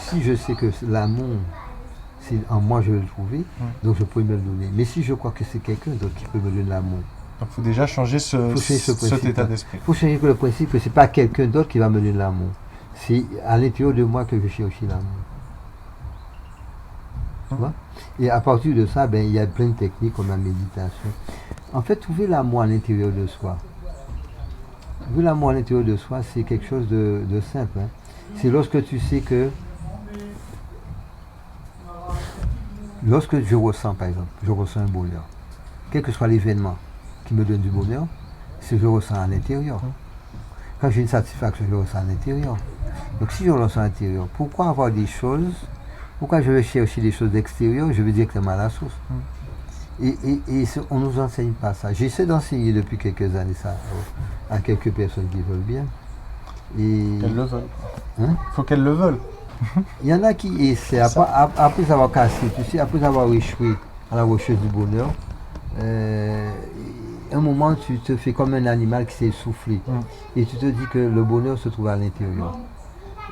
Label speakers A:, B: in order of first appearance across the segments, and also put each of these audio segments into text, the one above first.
A: si je sais que l'amour, c'est en moi je vais le trouver, donc je peux me le donner. Mais si je crois que c'est quelqu'un d'autre qui peut me donner l'amour,
B: Donc, il faut déjà changer
A: il faut changer ce
B: cet
A: principe.
B: état d'esprit.
A: Il faut changer que le principe que c'est pas quelqu'un d'autre qui va me donner l'amour. C'est à l'intérieur de moi que je cherche l'amour. Tu vois? Et à partir de ça, ben, il y a plein de techniques comme la méditation. En fait, trouver l'amour à l'intérieur de soi. Trouver l'amour à l'intérieur de soi, c'est quelque chose de simple. Hein. C'est lorsque tu sais que lorsque je ressens, par exemple, je ressens un bonheur, quel que soit l'événement qui me donne du bonheur, c'est que je ressens à l'intérieur. Quand j'ai une satisfaction, je le ressens à l'intérieur. Donc si je le ressens à l'intérieur, pourquoi avoir des choses, pourquoi je vais chercher des choses d'extérieur, je vais directement à la source. On ne nous enseigne pas ça. J'essaie d'enseigner depuis quelques années ça à quelques personnes qui veulent bien.
B: Qu'elles le veulent.
A: Hein?
B: Faut qu'elles le veulent.
A: Il y en a qui essaient, après avoir cassé, tu sais, après avoir échoué à la recherche du bonheur, un moment tu te fais comme un animal qui s'est essoufflé et tu te dis que le bonheur se trouve à l'intérieur.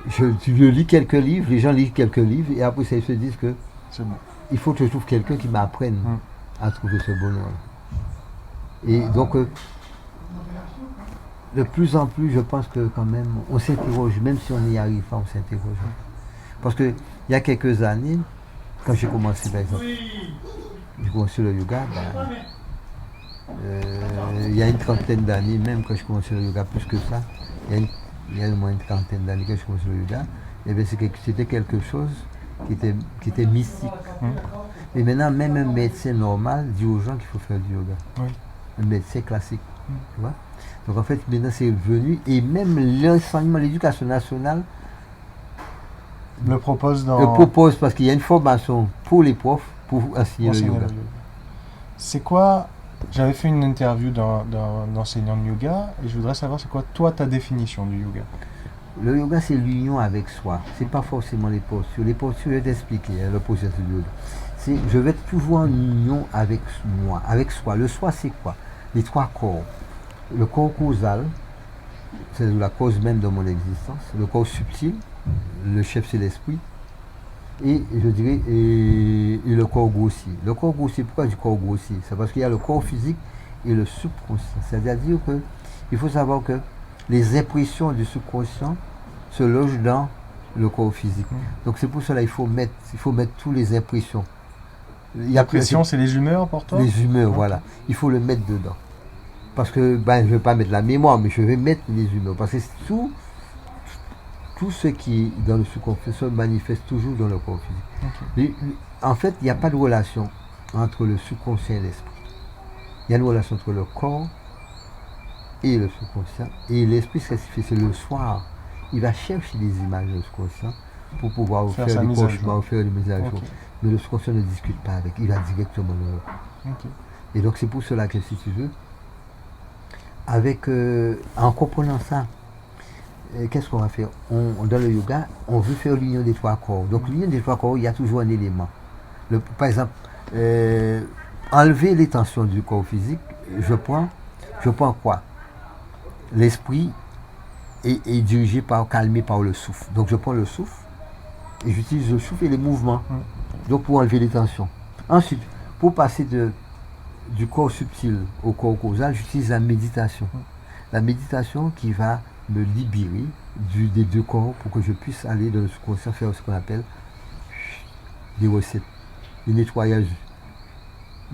A: Tu lis quelques livres, les gens lisent quelques livres et après ça ils se disent que
B: C'est bon.
A: il faut que je trouve quelqu'un qui m'apprenne à trouver ce bonheur. Et donc de plus en plus je pense que quand même on s'interroge, même si on n'y arrive pas, on s'interroge. Parce que il y a quelques années, quand j'ai commencé par exemple, j'ai commencé le yoga, il y a une trentaine d'années, même quand je commençais le yoga, plus que ça, il y a au moins une trentaine d'années que je commençais le yoga, et bien c'était quelque chose qui était mystique. Et maintenant, même un médecin normal dit aux gens qu'il faut faire du yoga.
B: Oui.
A: Un médecin classique. Tu vois? Donc en fait, maintenant c'est venu, et même l'enseignement, l'éducation nationale
B: Le propose
A: le propose parce qu'il y a une formation pour les profs pour enseigner le yoga.
B: C'est quoi? J'avais fait une interview d'un enseignant de yoga et je voudrais savoir c'est quoi toi ta définition du yoga.
A: Le yoga c'est l'union avec soi. C'est pas forcément les postures. Les postures, je vais t'expliquer le processus du yoga. Je vais être toujours en union avec moi, avec soi. Le soi c'est quoi? Les trois corps. Le corps causal, c'est la cause même de mon existence. Le corps subtil, le chef c'est l'esprit. Et je dirais et le corps grossier. Le corps grossier, pourquoi du corps grossier? C'est parce qu'il y a le corps physique et le subconscient. C'est-à-dire que il faut savoir que les impressions du subconscient se logent dans le corps physique. Donc c'est pour cela qu'il faut mettre toutes les impressions.
B: L'impression, c'est les humeurs pour toi?
A: Les humeurs, voilà. Il faut le mettre dedans. Parce que je ne vais pas mettre la mémoire, mais je vais mettre les humeurs. Parce que tout ce qui est dans le subconscient se manifeste toujours dans le corps physique. En fait, il n'y a pas de relation entre le subconscient et l'esprit. Il y a une relation entre le corps et le subconscient. Et l'esprit, ce qu'il fait, c'est le soir. Il va chercher des images du subconscient pour pouvoir faire des cauchemars, faire des mises à jour. Mais le subconscient ne discute pas avec, il va directement dans le corps. Et donc c'est pour cela que si tu veux, en comprenant ça, qu'est-ce qu'on va faire? Dans le yoga, on veut faire l'union des trois corps. Donc l'union des trois corps, il y a toujours un élément. Par exemple, enlever les tensions du corps physique, je prends quoi? L'esprit est dirigé calmé par le souffle. Donc je prends le souffle et j'utilise le souffle et les mouvements. Donc pour enlever les tensions. Ensuite, pour passer du corps subtil au corps causal, j'utilise la méditation. La méditation qui va me libérer des deux corps pour que je puisse aller dans le subconscient faire ce qu'on appelle des recettes, des nettoyages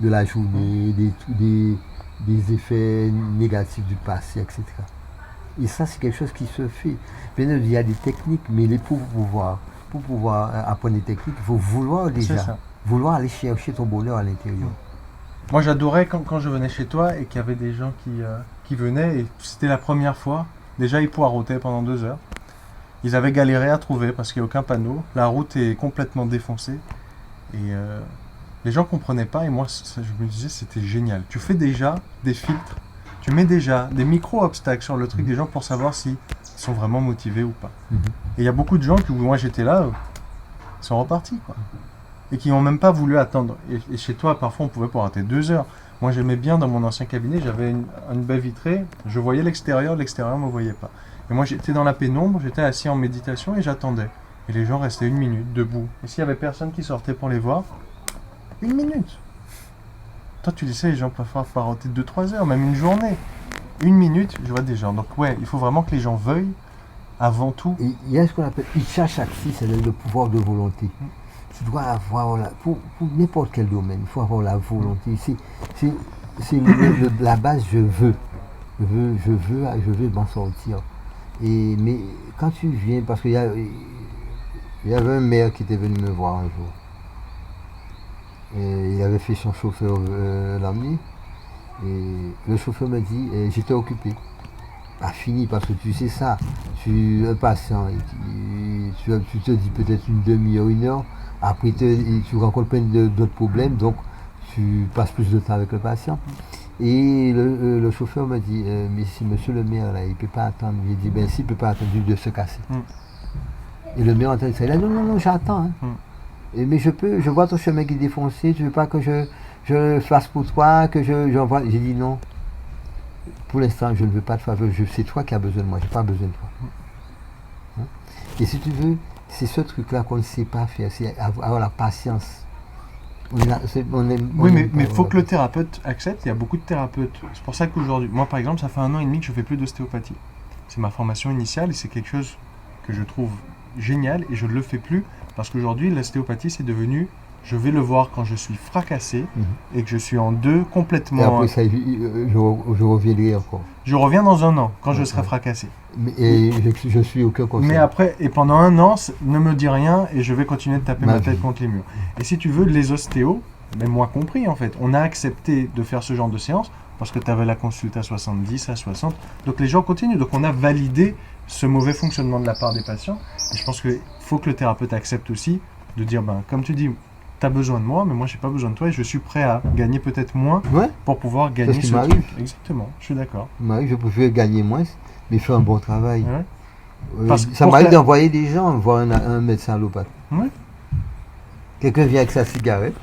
A: de la journée, des effets négatifs du passé, etc. Et ça, c'est quelque chose qui se fait. Bien sûr, il y a des techniques, mais pour pouvoir apprendre des techniques, il faut vouloir vouloir aller chercher ton bonheur à l'intérieur.
B: Moi, j'adorais quand je venais chez toi et qu'il y avait des gens qui venaient et c'était la première fois. Déjà, ils poireautaient pendant 2 heures. Ils avaient galéré à trouver parce qu'il n'y a aucun panneau. La route est complètement défoncée. Et les gens ne comprenaient pas. Et moi, je me disais, c'était génial. Tu fais déjà des filtres. Tu mets déjà des micro-obstacles sur le truc des gens pour savoir s'ils sont vraiment motivés ou pas. Et il y a beaucoup de gens qui, où moi j'étais là, ils sont repartis, quoi. Et qui n'ont même pas voulu attendre. Et chez toi, parfois, on pouvait pas rater 2 heures. Moi, j'aimais bien dans mon ancien cabinet, j'avais une baie vitrée, je voyais l'extérieur ne me voyait pas. Et moi, j'étais dans la pénombre, j'étais assis en méditation et j'attendais. Et les gens restaient 1 minute debout. Et s'il y avait personne qui sortait pour les voir, 1 minute. Toi, tu laissais les gens parfois paroter 2-3 heures, même une journée. 1 minute, je vois des gens. Donc ouais, il faut vraiment que les gens veuillent avant tout.
A: Et il y a ce qu'on appelle Icha Shakti, c'est le pouvoir de volonté. Tu dois avoir, pour n'importe quel domaine, il faut avoir la volonté. C'est la base, je veux m'en sortir. Mais quand tu viens, parce qu'il y avait un maire qui était venu me voir un jour. Et il avait fait son chauffeur l'amener. Et le chauffeur me dit, j'étais occupé. Ah, fini, parce que tu sais ça, un patient, tu te dis peut-être une demi-heure, 1 heure, après tu rencontres plein d'autres problèmes, donc tu passes plus de temps avec le patient. Et le chauffeur me dit, mais si monsieur le maire, là, il ne peut pas attendre. J'ai dit, ben s'il ne peut pas attendre, de se casser. Et le maire entend ça, il a dit, non, j'attends. Hein. Mais je vois ton chemin qui est défoncé, tu ne veux pas que je le fasse pour toi, que j'envoie. J'ai dit non. Pour l'instant, je ne veux pas de faveur, c'est toi qui as besoin de moi, je n'ai pas besoin de toi. Hein? Et si tu veux, c'est ce truc-là qu'on ne sait pas faire, c'est avoir la patience.
B: Oui, mais il faut que le thérapeute accepte, il y a beaucoup de thérapeutes. C'est pour ça qu'aujourd'hui, moi par exemple, ça fait 1 an et demi que je ne fais plus d'ostéopathie. C'est ma formation initiale et c'est quelque chose que je trouve génial et je ne le fais plus parce qu'aujourd'hui, l'ostéopathie, c'est devenu... Je vais le voir quand je suis fracassé et que je suis en deux complètement...
A: Et après ça, je reviendrai encore.
B: Je reviens dans 1 an, quand je serai fracassé.
A: Et je suis aucun conseil.
B: Mais après, et pendant 1 an, ne me dis rien et je vais continuer de taper ma tête contre les murs. Et si tu veux, les ostéos, même moi compris en fait, on a accepté de faire ce genre de séance parce que tu avais la consulte à 70, à 60. Donc les gens continuent. Donc on a validé ce mauvais fonctionnement de la part des patients. Et je pense qu'il faut que le thérapeute accepte aussi de dire, comme tu dis, tu as besoin de moi, mais moi, je n'ai pas besoin de toi et je suis prêt à gagner peut-être moins pour pouvoir gagner ce truc. Exactement, je suis d'accord.
A: Je préfère gagner moins, mais faire un bon travail.
B: Ouais.
A: Ça m'arrive d'envoyer des gens voir un médecin allopathe.
B: Ouais.
A: Quelqu'un vient avec sa cigarette,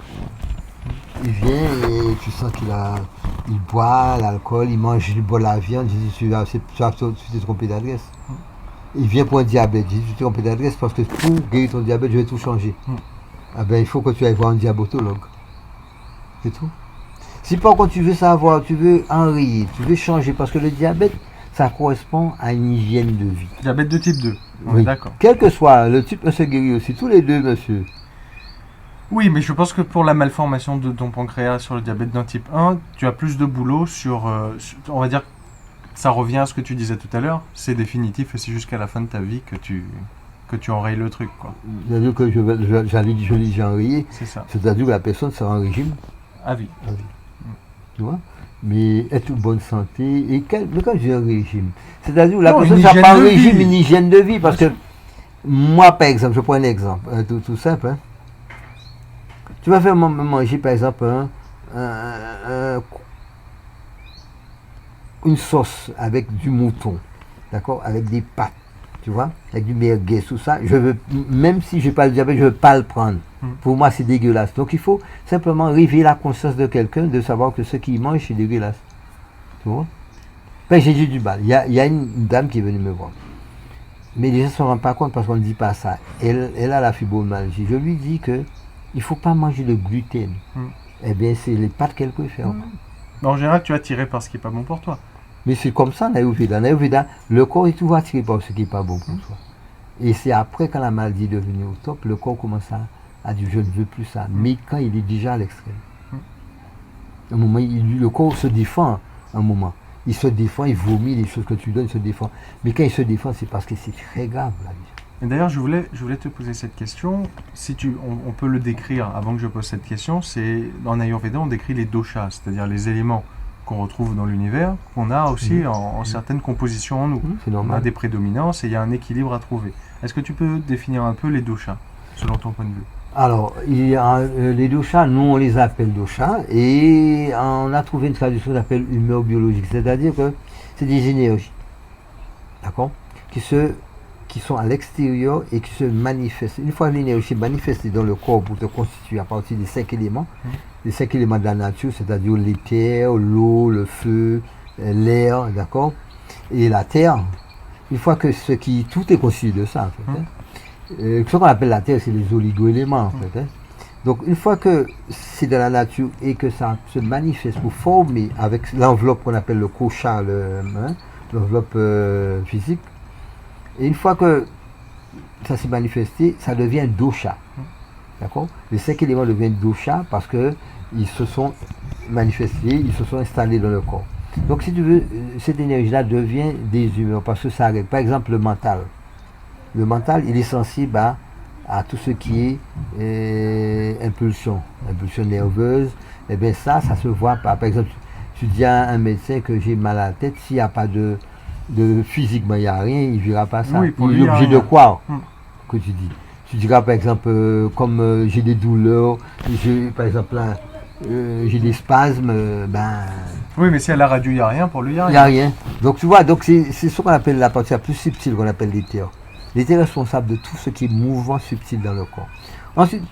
A: il vient et tu sens il boit l'alcool, il boit la viande, je dis, tu t'es trompé d'adresse. Il vient pour un diabète, je dis, tu t'es trompé d'adresse parce que pour guérir ton diabète, je vais tout changer. Ah ben, il faut que tu ailles voir un diabétologue. C'est tout. Si par contre tu veux savoir, tu veux enrayer, tu veux changer, parce que le diabète, ça correspond à une hygiène de vie.
B: Diabète de type 2, on est d'accord.
A: Quel que soit, le type 1 se guérit aussi, tous les deux, monsieur.
B: Oui, mais je pense que pour la malformation de ton pancréas sur le diabète d'un type 1, tu as plus de boulot sur on va dire, ça revient à ce que tu disais tout à l'heure, c'est définitif et c'est jusqu'à la fin de ta vie que tu enrayes le truc, quoi.
A: C'est-à-dire que je l'ai enrayé.
B: C'est ça.
A: C'est-à-dire que la personne sera en régime.
B: À vie.
A: Tu vois? Mais être en bonne santé. Et quand je dis un régime, c'est-à-dire que la personne ne sera pas en régime, une hygiène de vie. Parce que moi, par exemple, je prends un exemple, tout simple. Hein. Tu vas faire manger, par exemple, une sauce avec du mouton, d'accord? Avec des pâtes. Tu vois, avec du merguez, tout ça, même si je n'ai pas le diabète, je ne veux pas le prendre. Pour moi, c'est dégueulasse. Donc, il faut simplement réveiller la conscience de quelqu'un, de savoir que ce qu'il mange, c'est dégueulasse. Tu vois? Ben, j'ai dit du mal. Il y a une dame qui est venue me voir. Mais les gens ne se rendent pas compte parce qu'on ne dit pas ça. Elle a la fibromyalgie. Je lui dis qu'il ne faut pas manger de gluten. Eh bien, c'est les pâtes qu'elle préfère.
B: En général, tu es attiré par ce qui n'est pas bon pour toi.
A: Mais c'est comme ça, en Ayurveda. En Ayurveda, le corps est toujours attiré par ce qui n'est pas bon pour toi. Et c'est après, quand la maladie est devenue au top, le corps commence à dire, je ne veux plus ça. Mais quand il est déjà à l'extrême. Un moment, le corps se défend, un moment. Il se défend, il vomit les choses que tu donnes, il se défend. Mais quand il se défend, c'est parce que c'est très grave, la vie.
B: Et d'ailleurs, je voulais te poser cette question. Si on peut le décrire avant que je pose cette question, c'est en Ayurveda, on décrit les doshas, c'est-à-dire les éléments qu'on retrouve dans l'univers, qu'on a aussi en certaines compositions en nous.
A: C'est normal.
B: On a des prédominances et il y a un équilibre à trouver. Est-ce que tu peux définir un peu les doshas, selon ton point de vue?
A: Alors, il y a les doshas, nous on les appelle doshas, et on a trouvé une traduction qu'on appelle humeur biologique, c'est-à-dire que c'est des énergies, d'accord, qui sont à l'extérieur et qui se manifestent. Une fois l'énergie manifestée dans le corps pour te constituer à partir des 5 éléments, les 5 éléments de la nature, c'est-à-dire l'éther, l'eau, le feu, l'air, d'accord, et la terre. Une fois que tout est constitué de ça, en fait. Ce qu'on appelle la terre, c'est les oligo-éléments en fait. Hein. Donc une fois que c'est dans la nature et que ça se manifeste pour former avec l'enveloppe qu'on appelle le kocha, l'enveloppe physique, et une fois que ça s'est manifesté, ça devient dosha. D'accord? Les 5 éléments deviennent dosha parce que ils se sont manifestés, ils se sont installés dans le corps. Donc si tu veux, cette énergie-là devient des humeurs parce que ça arrive. Par exemple, le mental. Le mental, il est sensible à tout ce qui est impulsion nerveuse. Et bien ça se voit pas. Par exemple, tu dis à un médecin que j'ai mal à la tête, s'il n'y a pas de physiquement, il n'y a rien, il ne verra pas ça.
B: Oui,
A: Il est obligé de croire que tu dis. Tu diras par exemple, comme j'ai des douleurs, par exemple là, j'ai des spasmes,
B: Oui, mais si à la radio, il n'y a rien, pour lui, il n'y a
A: il n'y a
B: rien.
A: rien. Donc tu vois, donc c'est ce qu'on appelle la partie la plus subtile qu'on appelle l'éther. L'éther est responsable de tout ce qui est mouvement subtil dans le corps. Ensuite,